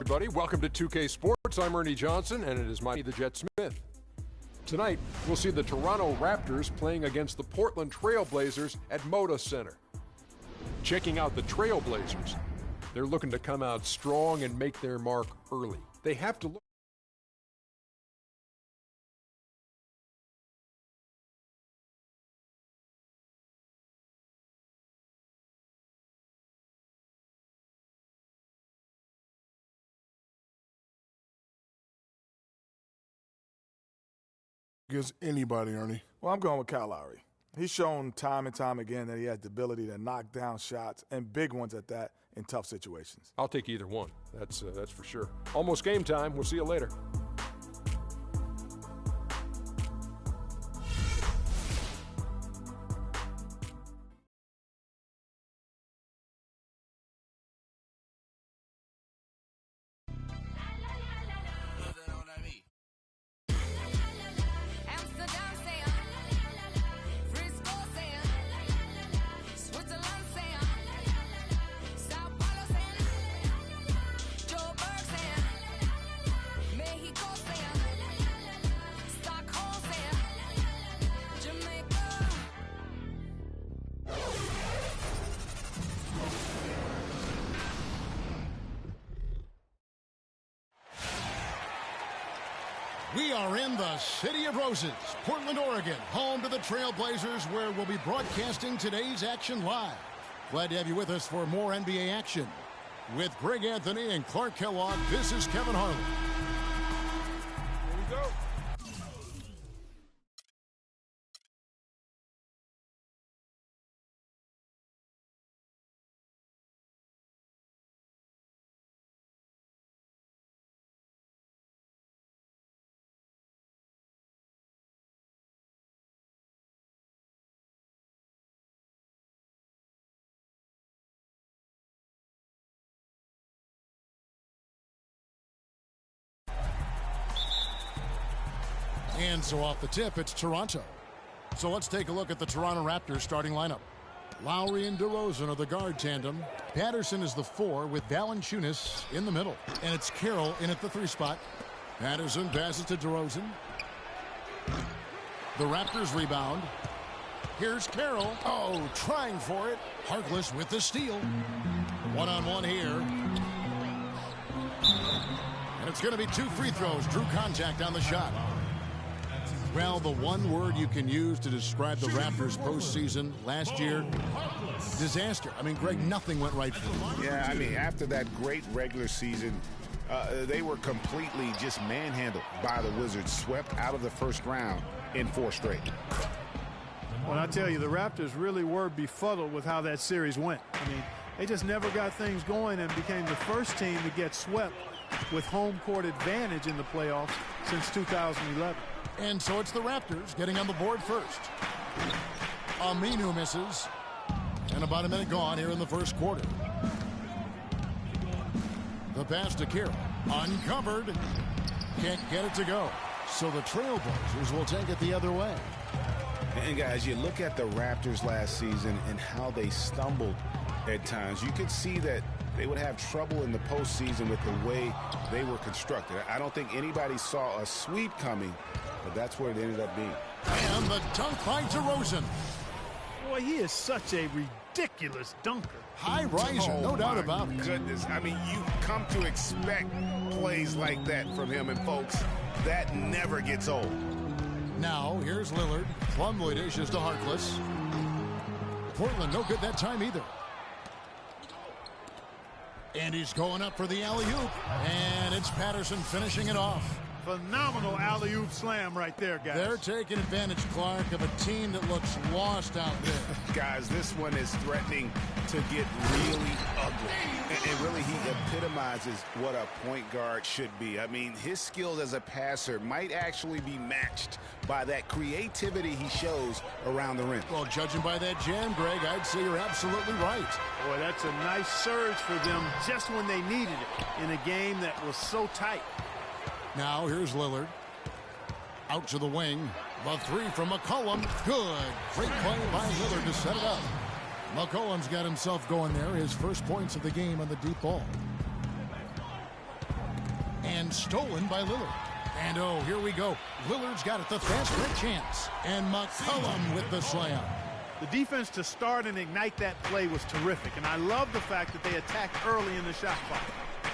everybody. Welcome to 2K Sports. I'm Ernie Johnson, and it is the Jet Smith. Tonight, we'll see the Toronto Raptors playing against the Portland Trail Blazers at Moda Center. Checking out the Trail Blazers, they're looking to come out strong and make their mark early. They have to look. Against anybody, Ernie. Well, I'm going with Kyle Lowry. He's shown time and time again that he has the ability to knock down shots, and big ones at that, in tough situations. I'll take either one. That's for sure. Almost game time. We'll see you later. We are in the City of Roses, Portland, Oregon, home to the Trail Blazers, where we'll be broadcasting today's action live. Glad to have you with us for more NBA action. With Greg Anthony and Clark Kellogg, this is Kevin Harlan. Here we go. And so off the tip, it's Toronto. So let's take a look at the Toronto Raptors starting lineup. Lowry and DeRozan are the guard tandem. Patterson is the 4 with Valanciunas in the middle. And it's Carroll in at the 3 spot. Patterson passes to DeRozan. The Raptors rebound. Here's Carroll. Oh, trying for it. Harkless with the steal. One-on-one here. And it's going to be 2 free throws. Drew contact on the shot. Well, the one word you can use to describe the Raptors postseason last year, disaster. I mean, Greg, nothing went right for them. Yeah, I mean, after that great regular season, they were completely just manhandled by the Wizards, swept out of the first round in 4 straight. Well, I tell you, the Raptors really were befuddled with how that series went. I mean, they just never got things going and became the first team to get swept with home court advantage in the playoffs since 2011. And so it's the Raptors getting on the board first. Aminu misses. And about a minute gone here in the first quarter. The pass to Carroll. Uncovered. Can't get it to go. So the Trailblazers will take it the other way. And guys, you look at the Raptors last season and how they stumbled at times. You could see that they would have trouble in the postseason with the way they were constructed. I don't think anybody saw a sweep coming, but that's what it ended up being. And the dunk by DeRozan. Boy, he is such a ridiculous dunker. High riser, no doubt about it. Goodness, I mean, you come to expect plays like that from him, and folks, that never gets old. Now, here's Lillard. Plumlee dishes to Harkless. Portland, no good that time either. And he's going up for the alley-oop. And it's Patterson finishing it off. Phenomenal alley-oop slam right there, guys. They're taking advantage, Clark, of a team that looks lost out there. Guys, this one is threatening to get really ugly. And really, he epitomizes what a point guard should be. I mean, his skills as a passer might actually be matched by that creativity he shows around the rim. Well, judging by that jam, Greg, I'd say you're absolutely right. Boy, that's a nice surge for them just when they needed it in a game that was so tight. Now, here's Lillard. Out to the wing. The 3 from McCollum. Good. Great play by Lillard to set it up. McCollum's got himself going there. His first points of the game on the deep ball. And stolen by Lillard. And oh, here we go. Lillard's got it, the fast break chance. And McCollum with the slam. The defense to start and ignite that play was terrific, and I love the fact that they attacked early in the shot clock.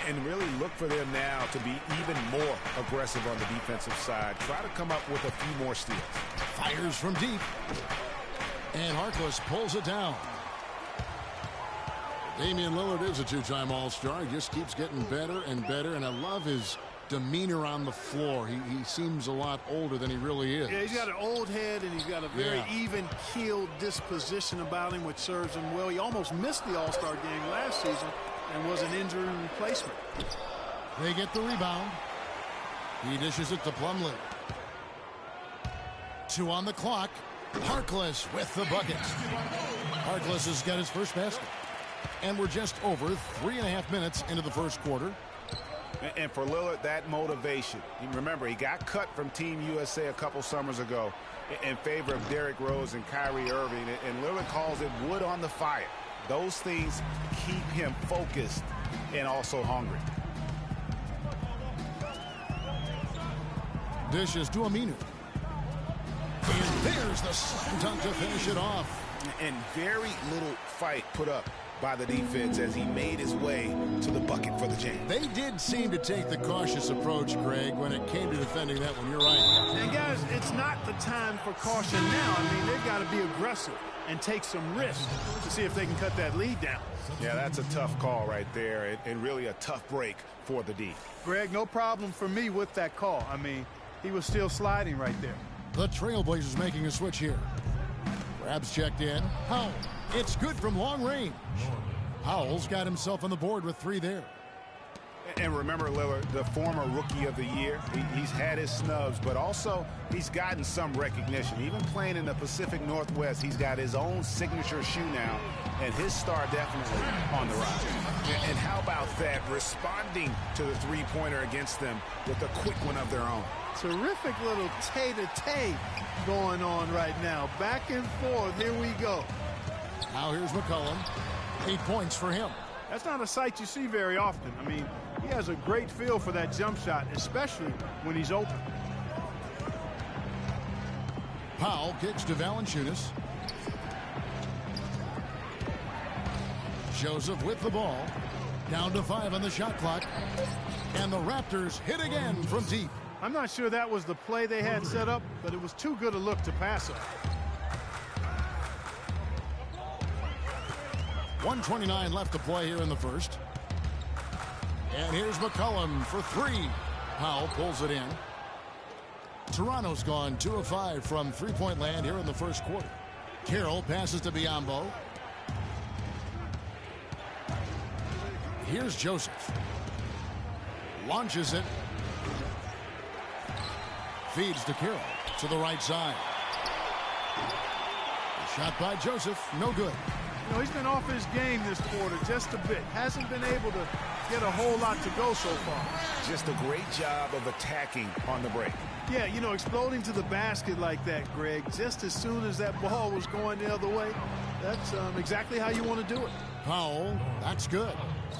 And really look for them now to be even more aggressive on the defensive side. Try to come up with a few more steals. Fires from deep. And Harkless pulls it down. Damian Lillard is a two-time All-Star. He just keeps getting better and better, and I love his demeanor on the floor. He seems a lot older than he really is. Yeah, he's got an old head, and he's got a very even-keeled disposition about him, which serves him well. He almost missed the All-Star game last season and was an injury replacement. They get the rebound. He dishes it to Plumlee. 2 on the clock. Harkless with the bucket. Harkless has got his first basket. And we're just over 3.5 minutes into the first quarter. And for Lillard, that motivation. Remember, he got cut from Team USA a couple summers ago in favor of Derrick Rose and Kyrie Irving. And Lillard calls it wood on the fire. Those things keep him focused and also hungry. Dishes to Aminu. And there's the slam dunk to finish it off. And very little fight put up by the defense as he made his way to the bucket for the jam. They did seem to take the cautious approach, Greg, when it came to defending that one. You're right. And guys, it's not the time for caution now. I mean, they've got to be aggressive and take some risks to see if they can cut that lead down. Yeah, that's a tough call right there, and really a tough break for the D. Greg, no problem for me with that call. I mean, he was still sliding right there. The Trailblazers making a switch here. Grabs checked in. Powell. It's good from long range. Powell's got himself on the board with 3 there. And remember, Lillard, the former Rookie of the Year, he's had his snubs, but also he's gotten some recognition. Even playing in the Pacific Northwest, he's got his own signature shoe now, and his star definitely on the rise. And how about that, responding to the three-pointer against them with a quick one of their own. Terrific little tay-to-tay going on right now. Back and forth, here we go. Now here's McCollum. 8 points for him. That's not a sight you see very often. I mean, he has a great feel for that jump shot, especially when he's open. Powell kicks to Valanciunas. Joseph with the ball. Down to 5 on the shot clock. And the Raptors hit again from deep. I'm not sure that was the play they had set up, but it was too good a look to pass up. 1:29 left to play here in the first. And here's McCollum for 3. Powell pulls it in. Toronto's gone 2 of 5 from three-point land here in the first quarter. Carroll passes to Biyombo. Here's Joseph. Launches it. Feeds to Carroll to the right side. Shot by Joseph, no good. You know, he's been off his game this quarter just a bit. Hasn't been able to get a whole lot to go so far. Just a great job of attacking on the break. Yeah, you know, exploding to the basket like that, Greg, just as soon as that ball was going the other way, that's exactly how you want to do it. Powell, that's good.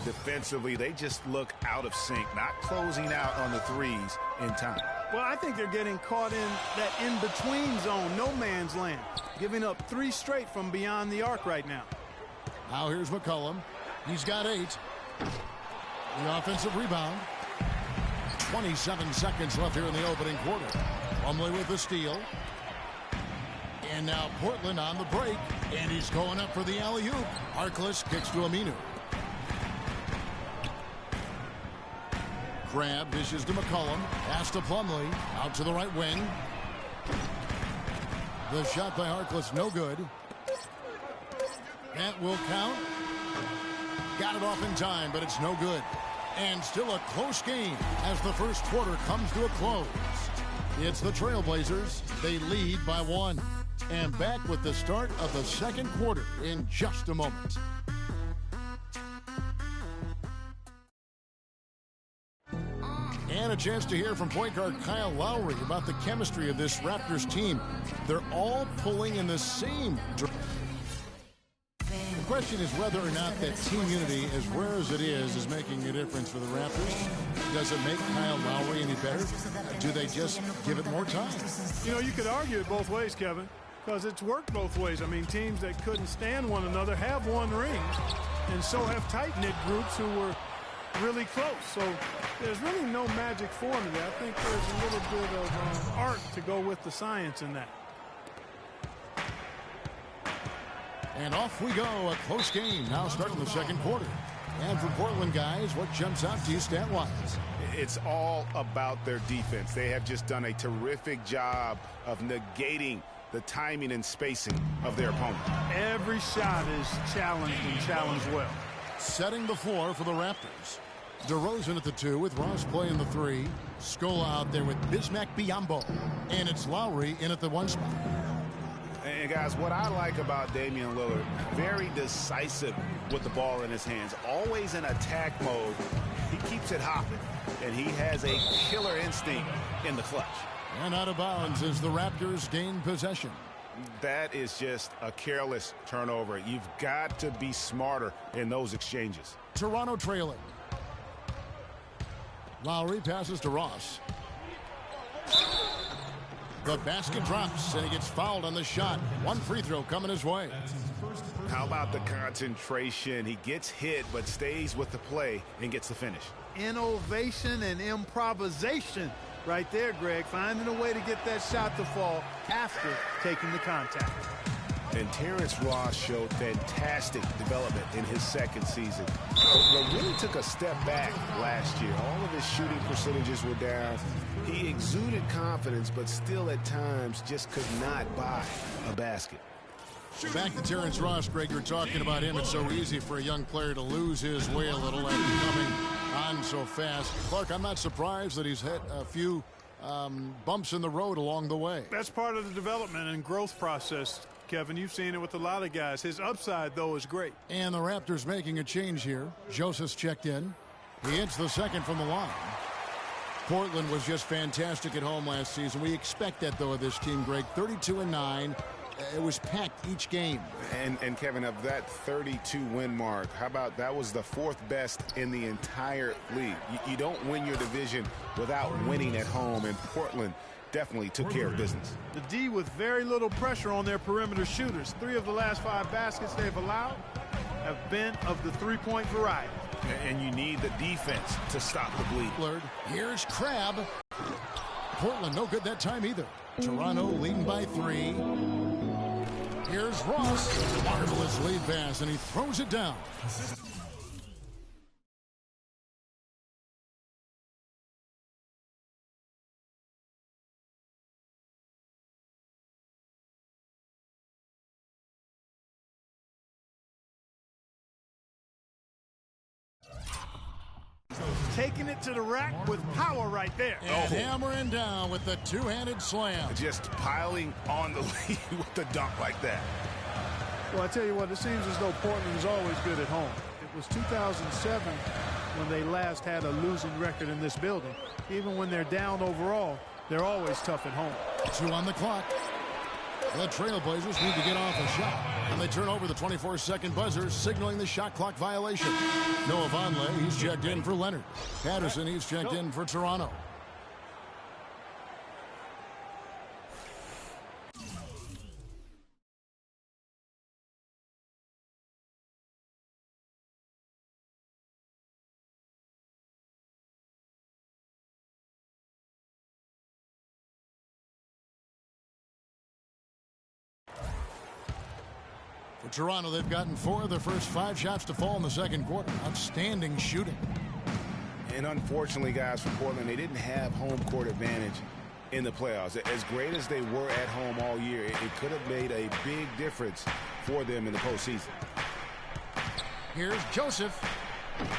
Defensively, they just look out of sync, not closing out on the threes in time. Well, I think they're getting caught in that in-between zone, no man's land, giving up 3 straight from beyond the arc right now. Now here's McCollum. He's got 8. The offensive rebound. 27 seconds left here in the opening quarter. Plumlee with the steal. And now Portland on the break. And he's going up for the alley-oop. Harkless kicks to Aminu. Grab dishes to McCollum. Pass to Plumlee. Out to the right wing. The shot by Harkless, no good. That will count. Got it off in time, but it's no good. And still a close game as the first quarter comes to a close. It's the Trailblazers. They lead by 1. And back with the start of the second quarter in just a moment. And a chance to hear from point guard Kyle Lowry about the chemistry of this Raptors team. They're all pulling in the same direction. Of question is whether or not that team unity, as rare as it is making a difference for the Raptors. Does it make Kyle Lowry any better? Do they just give it more time? You know, you could argue it both ways, Kevin, because it's worked both ways. I mean, teams that couldn't stand one another have won rings, and so have tight-knit groups who were really close. So there's really no magic formula. I think there's a little bit of art to go with the science in that. And off we go. A close game now starting the second quarter. And for Portland, guys, what jumps out to you stat-wise? It's all about their defense. They have just done a terrific job of negating the timing and spacing of their opponent. Every shot is challenged and challenged well. Setting the floor for the Raptors. DeRozan at the 2 with Ross playing the 3. Scola out there with Bismack Biyombo. And it's Lowry in at the 1 spot. And guys, what I like about Damian Lillard, very decisive with the ball in his hands, always in attack mode. He keeps it hopping, and he has a killer instinct in the clutch. And out of bounds as the Raptors gain possession. That is just a careless turnover. You've got to be smarter in those exchanges. Toronto trailing. Lowry passes to Ross. The basket drops, and he gets fouled on the shot. One free throw coming his way. How about the concentration? He gets hit, but stays with the play and gets the finish. Innovation and improvisation right there, Greg. Finding a way to get that shot to fall after taking the contact. And Terrence Ross showed fantastic development in his second season. But really took a step back last year. All of his shooting percentages were down. He exuded confidence, but still at times just could not buy a basket. Back to Terrence Ross, Greg. You're talking about him. It's so easy for a young player to lose his way a little after coming on so fast. Clark, I'm not surprised that he's hit a few bumps in the road along the way. That's part of the development and growth process, Kevin. You've seen it with a lot of guys. His upside, though, is great. And the Raptors making a change here. Joseph's checked in. He hits the second from the line. Portland was just fantastic at home last season. We expect that, though, of this team, Greg. 32-9. It was packed each game. And Kevin, of that 32-win mark, how about that was the 4th best in the entire league? You don't win your division without winning at home, and Portland definitely took care of business. The D with very little pressure on their perimeter shooters. 3 of the last 5 baskets they've allowed have been of the three-point variety. And you need the defense to stop the bleed. Here's Crabbe. Portland no good that time either. Toronto leading by 3. Here's Ross. Marvelous lead pass, and he throws it down. Taking it to the rack with power right there. And hammering down with the two-handed slam. Just piling on the lead with the dunk like that. Well, I tell you what, it seems as though Portland is always good at home. It was 2007 when they last had a losing record in this building. Even when they're down overall, they're always tough at home. 2 on the clock. The Trailblazers need to get off a shot. And they turn over the 24-second buzzer, signaling the shot clock violation. Noah Vonleh, he's checked in for Leonard. Patterson, he's checked in for Toronto. For Toronto, they've gotten 4 of their first 5 shots to fall in the second quarter. Outstanding shooting. And unfortunately, guys, for Portland, they didn't have home court advantage in the playoffs. As great as they were at home all year, it could have made a big difference for them in the postseason. Here's Joseph.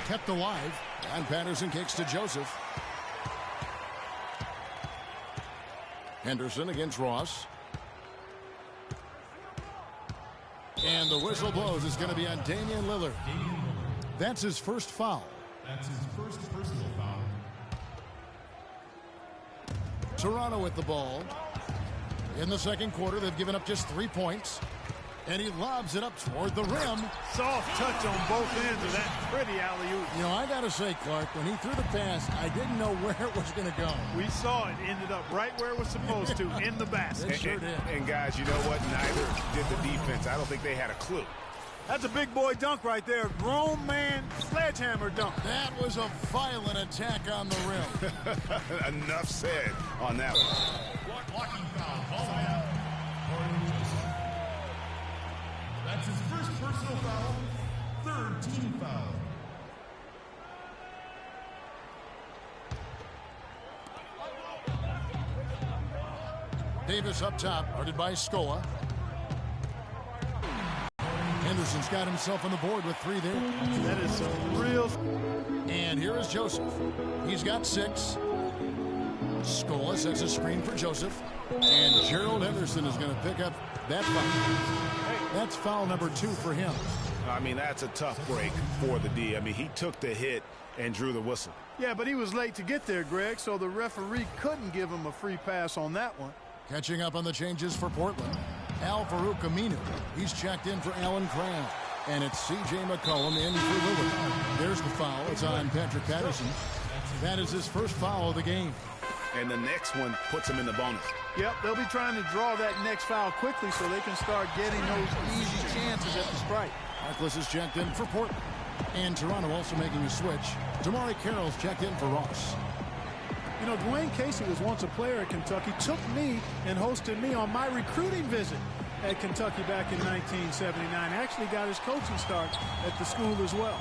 Kept alive. And Patterson kicks to Joseph. Henderson against Ross. And the whistle blows. It's going to be on Damian Lillard. That's his first foul. That's his first personal foul. Toronto with the ball. In the second quarter, they've given up just 3 points. And he lobs it up toward the rim. Soft touch on both ends of that pretty alley-oop. You know, I got to say, Clark, when he threw the pass, I didn't know where it was going to go. We saw it. Ended up right where it was supposed to, in the basket. It sure did. And guys, you know what? Neither did the defense. I don't think they had a clue. That's a big boy dunk right there. Grown man sledgehammer dunk. That was a violent attack on the rim. Enough said on that one. Blocking foul. Call out. That's his first personal foul. Third team foul. Davis up top, guarded by Scola. Henderson's got himself on the board with 3 there. That is some real... And here is Joseph. He's got 6. Scola sets a screen for Joseph. And Gerald Henderson is going to pick up that foul. That's foul number 2 for him. I mean, that's a tough break for the D. I mean, he took the hit and drew the whistle. Yeah, but he was late to get there, Greg, so the referee couldn't give him a free pass on that one. Catching up on the changes for Portland. Al-Farouq Aminu. He's checked in for Alan Cram. And it's C.J. McCollum in for Lillard. There's the foul. It's on Patrick Patterson. That is his first foul of the game. And the next one puts him in the bonus. Yep, they'll be trying to draw that next foul quickly so they can start getting those easy chances at the strike. Harkless is checked in for Portland. And Toronto also making a switch. Damari Carroll's checked in for Ross. You know, Dwayne Casey was once a player at Kentucky, took me and hosted me on my recruiting visit at Kentucky back in 1979. Actually got his coaching start at the school as well.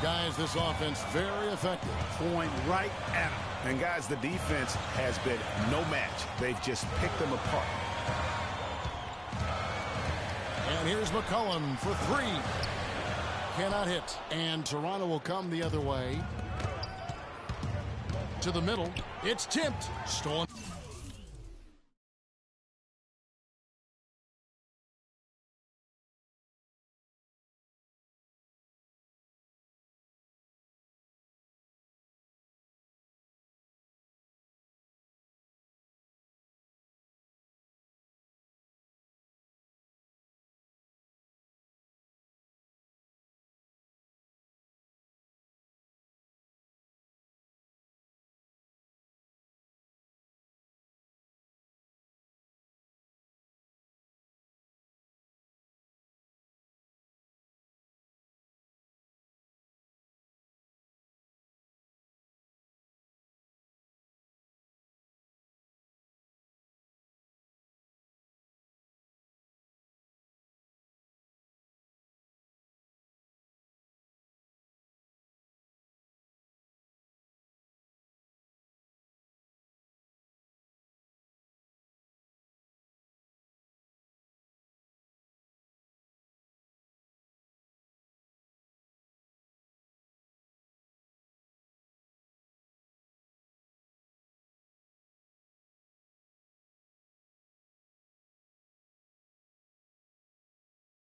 Guys, this offense very effective. Point right at him. And guys, the defense has been no match. They've just picked them apart. And here's McCollum for 3. Cannot hit. And Toronto will come the other way. To the middle. It's tipped. Stolen.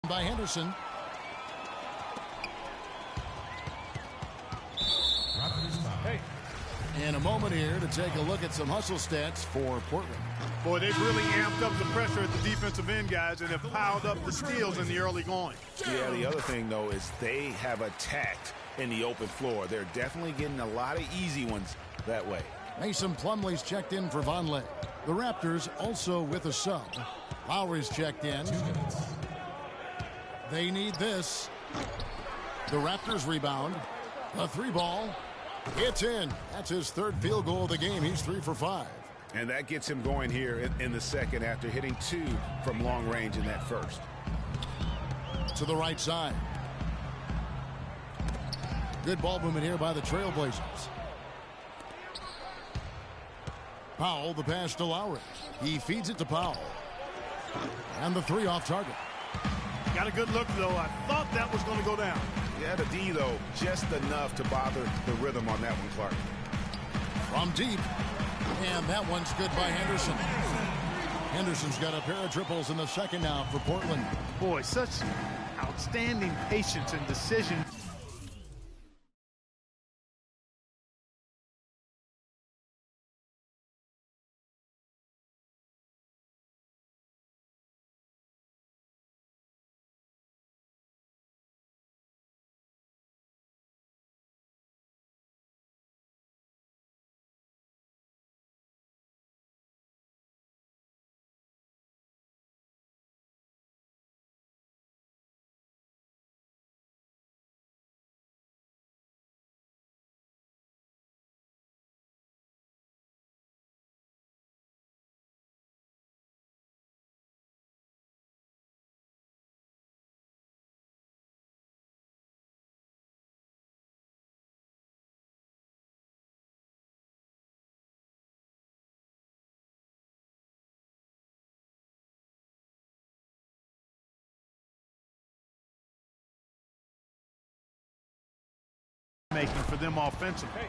By Henderson. Hey. And a moment here to take a look at some hustle stats for Portland. Boy, they've really amped up the pressure at the defensive end, guys, and have piled up the steals in the early going. Yeah, the other thing, though, is they have attacked in the open floor. They're definitely getting a lot of easy ones that way. Mason Plumlee's checked in for Vonleh. The Raptors also with a sub. Lowry's checked in. They need this. The Raptors rebound. A 3-ball. It's in. That's his 3rd field goal of the game. He's 3 for 5. And that gets him going here in the second after hitting 2 from long range in that first. To the right side. Good ball movement here by the Trailblazers. Powell, the pass to Lowry. He feeds it to Powell. And the 3 off target. Got a good look, though. I thought that was going to go down. Yeah, the D, though, just enough to bother the rhythm on that one, Clark. From deep. And that one's good by Henderson. Henderson's got a pair of triples in the second now for Portland. Boy, such outstanding patience and decision. making for them offensively.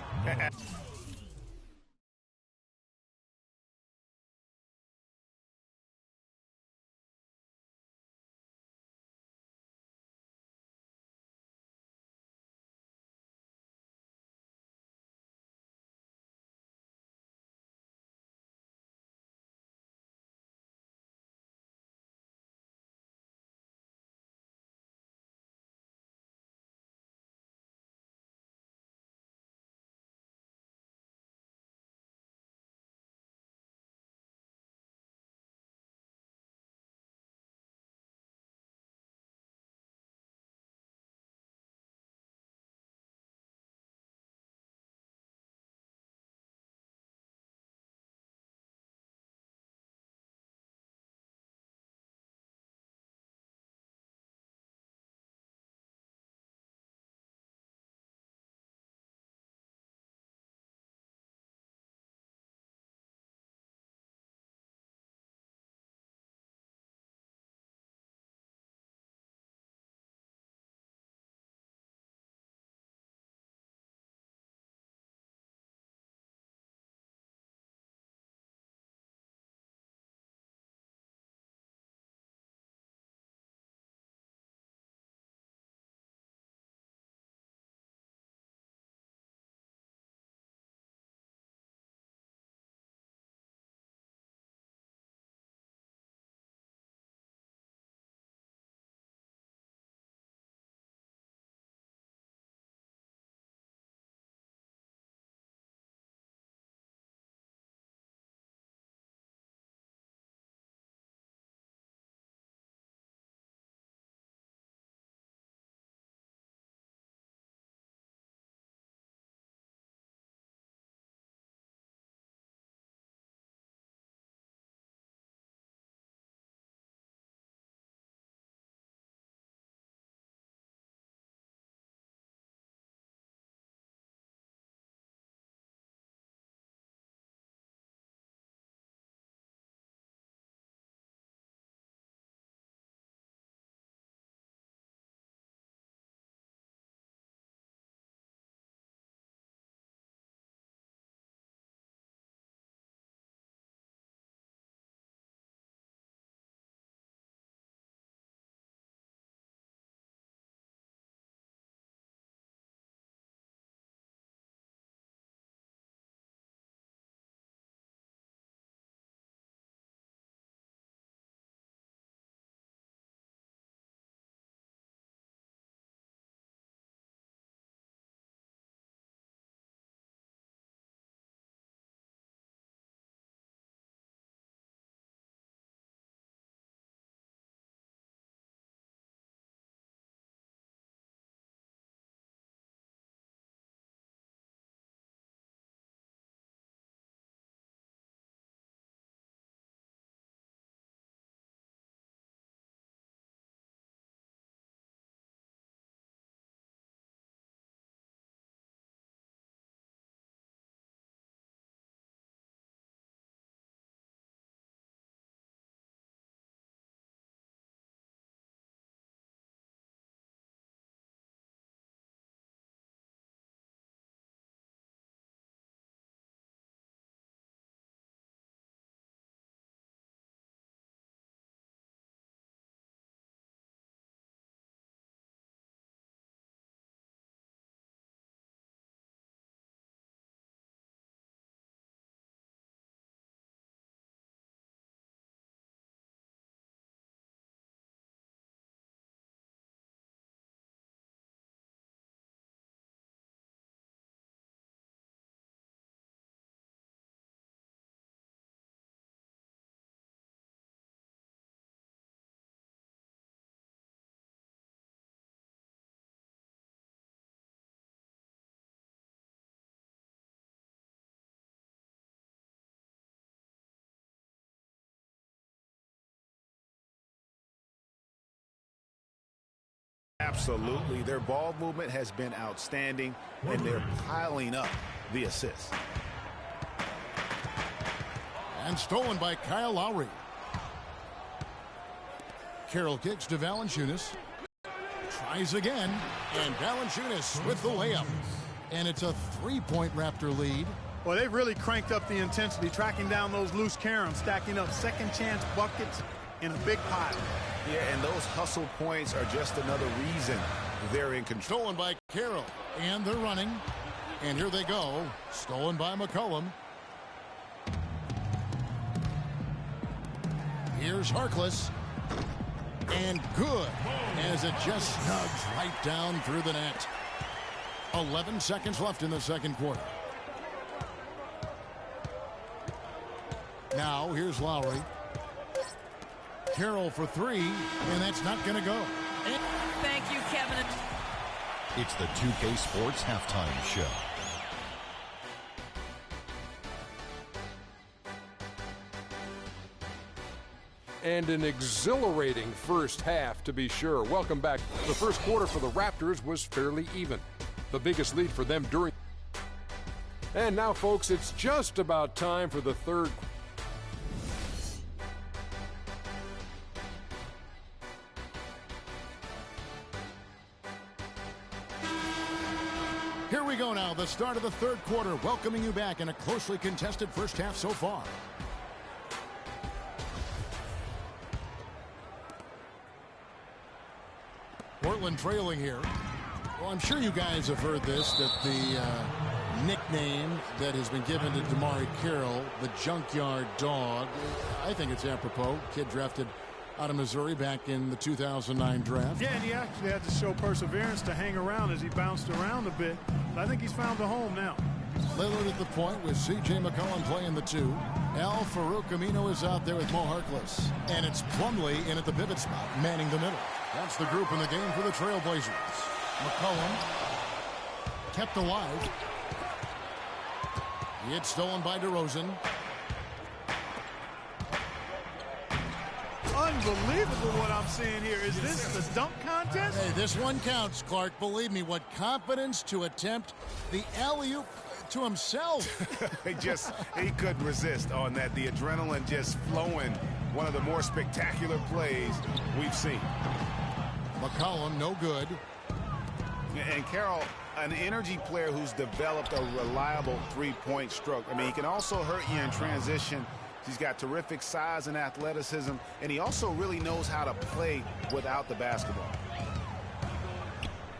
Absolutely. Their ball movement has been outstanding, and they're piling up the assists. And stolen by Kyle Lowry. Carroll kicks to Valanciunas. Tries again, and Valanciunas with the layup. And it's a 3-point Raptor lead. Well, they really cranked up the intensity, tracking down those loose caroms, stacking up second chance buckets in a big pile. Yeah, and those hustle points are just another reason they're in control. Stolen by Carroll. And they're running. And here they go. Stolen by McCollum. Here's Harkless. And good, as it just snugs right down through the net. 11 seconds left in the second quarter. Now, here's Lowry. Carroll for three, and that's not going to go. Thank you, Kevin. It's the 2K Sports Halftime Show. And an exhilarating first half, to be sure. Welcome back. The first quarter for the Raptors was fairly even. The biggest lead for them during. And now, folks, it's just about time for the third. Here we go now, the start of the third quarter, welcoming you back in a closely contested first half so far. Portland trailing here. Well, I'm sure you guys have heard this, that the nickname that has been given to DeMar Carroll, the Junkyard Dog, I think it's apropos. Kid drafted out of Missouri back in the 2009 draft. Yeah, and he actually had to show perseverance to hang around as he bounced around a bit. But I think he's found a home now. Lillard at the point with C.J. McCollum playing the two. Al Farouk Amino is out there with Mo Harkless. And it's Plumlee in at the pivot spot, manning the middle. That's the group in the game for the Trailblazers. McCollum kept alive. It's stolen by DeRozan. Unbelievable what I'm seeing here. Is this the dunk contest? Hey, this one counts, Clark. Believe me, what confidence to attempt the alley-oop to himself. He couldn't resist on that. The adrenaline just flowing. One of the more spectacular plays we've seen. McCollum, no good. And Carroll, an energy player who's developed a reliable three-point stroke. I mean, he can also hurt you in transition. He's got terrific size and athleticism, and he also really knows how to play without the basketball.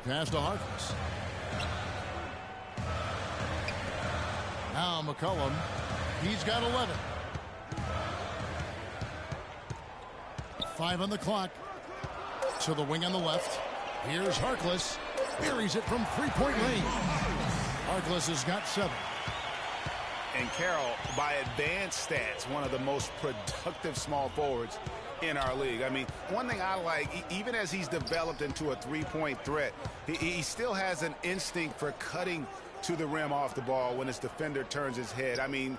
Pass to Harkless. Now McCollum, he's got 11. 5 on the clock. To the wing on the left. Here's Harkless. Buries it from three-point range. Harkless has got 7. And Carroll, by advanced stats, one of the most productive small forwards in our league. I mean, one thing I like, even as he's developed into a three-point threat, he still has an instinct for cutting to the rim off the ball when his defender turns his head. I mean,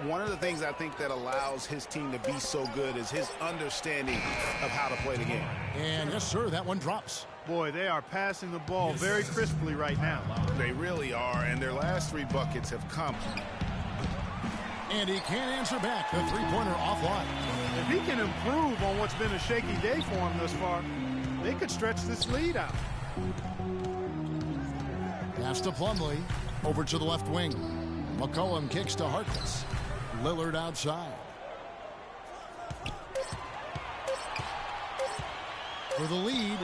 one of the things I think that allows his team to be so good is his understanding of how to play the game. And yes, sir, that one drops. Boy, they are passing the ball very crisply right now. They really are, and their last 3 buckets have come. And he can't answer back. The three-pointer offline. If he can improve on what's been a shaky day for him thus far, they could stretch this lead out. Pass to Plumlee. Over to the left wing. McCollum kicks to Harkless. Lillard outside. For the lead.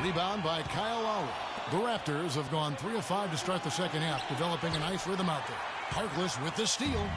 Rebound by Kyle Lowry. The Raptors have gone 3 of 5 to start the second half, developing a nice rhythm out there. Harkless with the steal.